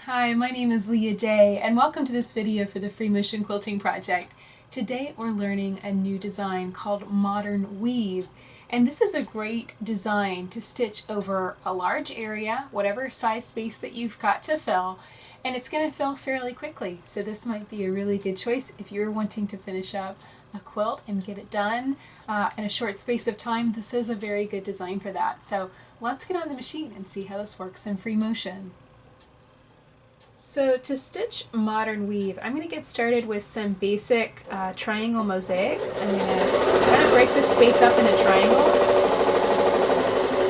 Hi, my name is Leah Day, and welcome to this video for the Free Motion Quilting Project. Today we're learning a new design called Modern Weave, and this is a great design to stitch over a large area, whatever size space that you've got to fill, and it's going to fill fairly quickly. So this might be a really good choice if you're wanting to finish up a quilt and get it done in a short space of time. This is a very good design for that. So let's get on the machine and see how this works in free motion. So to stitch Modern Weave, I'm going to get started with some basic triangle mosaic. I'm going to kind of break this space up into triangles.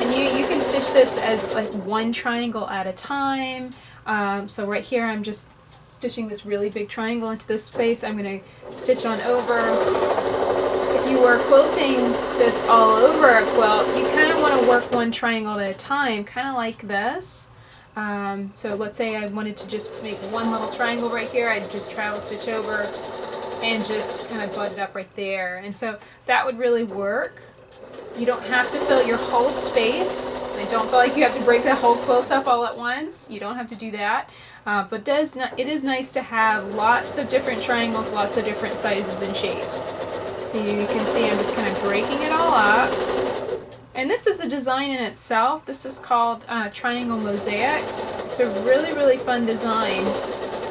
And you can stitch this as like one triangle at a time. So right here I'm just stitching this really big triangle into this space. I'm going to stitch on over. If you were quilting this all over a quilt, you kind of want to work one triangle at a time, kind of like this. So let's say I wanted to just make one little triangle right here. I'd just travel stitch over and just kind of butt it up right there. And so that would really work. You don't have to fill your whole space. Don't feel like you have to break the whole quilt up all at once. You don't have to do that. But it is nice to have lots of different triangles, lots of different sizes and shapes. So you can see I'm just kind of breaking it all up. And this is a design in itself. This is called Triangle Mosaic. It's a really, really fun design.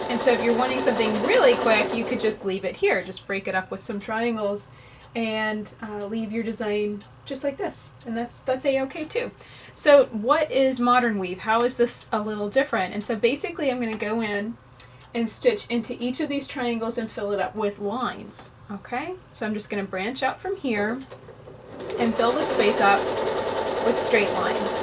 And so if you're wanting something really quick, you could just leave it here. Just break it up with some triangles and leave your design just like this. And that's a-okay too. So what is Modern Weave? How is this a little different? And so basically I'm going to go in and stitch into each of these triangles and fill it up with lines. Okay? So I'm just going to branch out from here and fill the space up with straight lines.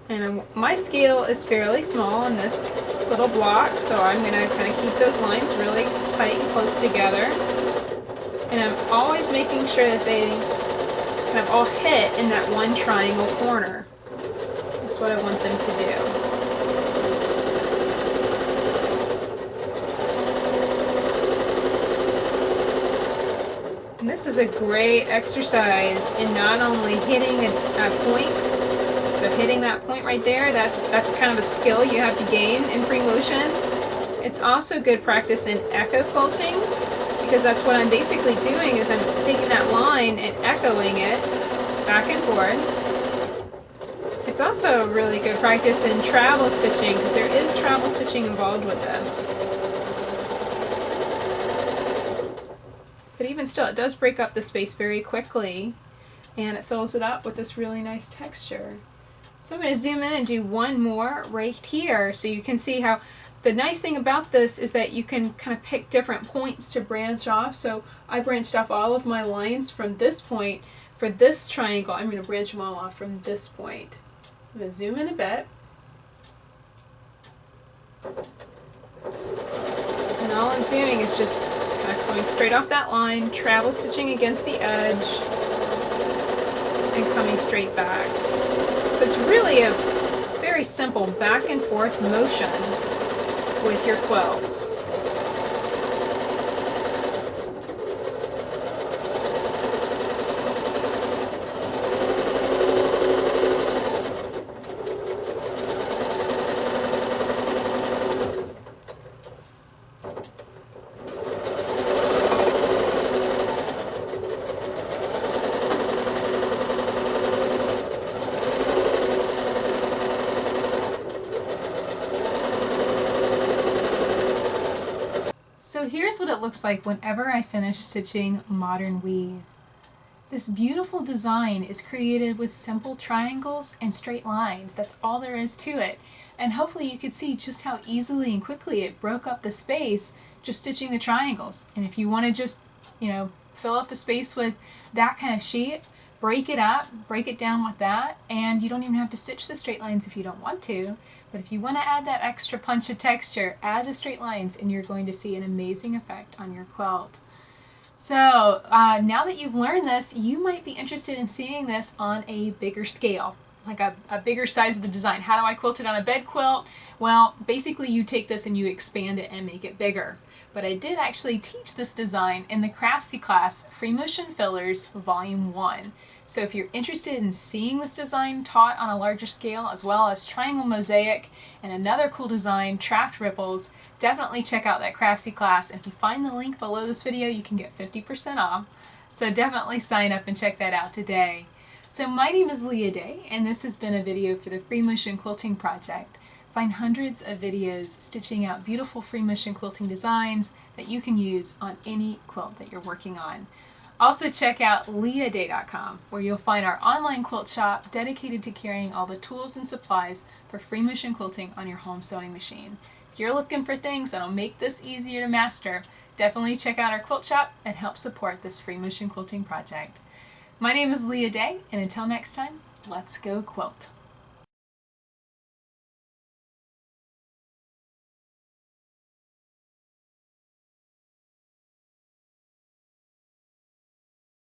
And my scale is fairly small in this little block, so I'm going to kind of keep those lines really tight and close together. And I'm always making sure that they kind of all hit in that one triangle corner. That's what I want them to do. And this is a great exercise in not only hitting a point, so hitting that point right there, that's kind of a skill you have to gain in free motion. It's also good practice in echo quilting, because that's what I'm basically doing is I'm taking that line and echoing it back and forth. It's also really good practice in travel stitching, because there is travel stitching involved with this. But even still, it does break up the space very quickly, and it fills it up with this really nice texture. So I'm going to zoom in and do one more right here so you can see how the nice thing about this is that you can kind of pick different points to branch off. So I branched off all of my lines from this point. For this triangle, I'm going to branch them all off from this point. I'm going to zoom in a bit. And all I'm doing is just going straight off that line, travel stitching against the edge, and coming straight back. So it's really a very simple back and forth motion with your quilts. So here's what it looks like whenever I finish stitching Modern Weave. This beautiful design is created with simple triangles and straight lines. That's all there is to it. And hopefully you could see just how easily and quickly it broke up the space just stitching the triangles. And if you want to just, fill up a space with that kind of sheet, break it up, break it down with that, and you don't even have to stitch the straight lines if you don't want to. But if you want to add that extra punch of texture, add the straight lines and you're going to see an amazing effect on your quilt. So now that you've learned this, you might be interested in seeing this on a bigger scale. like a bigger size of the design. How do I quilt it on a bed quilt? Well, basically you take this and you expand it and make it bigger. But I did actually teach this design in the Craftsy class, Free Motion Fillers, Volume 1. So if you're interested in seeing this design taught on a larger scale, as well as triangle mosaic and another cool design, Traft Ripples, definitely check out that Craftsy class. And if you find the link below this video, you can get 50% off. So definitely sign up and check that out today. So my name is Leah Day, and this has been a video for the Free Motion Quilting Project. Find hundreds of videos stitching out beautiful free motion quilting designs that you can use on any quilt that you're working on. Also check out leahday.com, where you'll find our online quilt shop dedicated to carrying all the tools and supplies for free motion quilting on your home sewing machine. If you're looking for things that'll make this easier to master, definitely check out our quilt shop and help support this free motion quilting project. My name is Leah Day, and until next time, let's go quilt.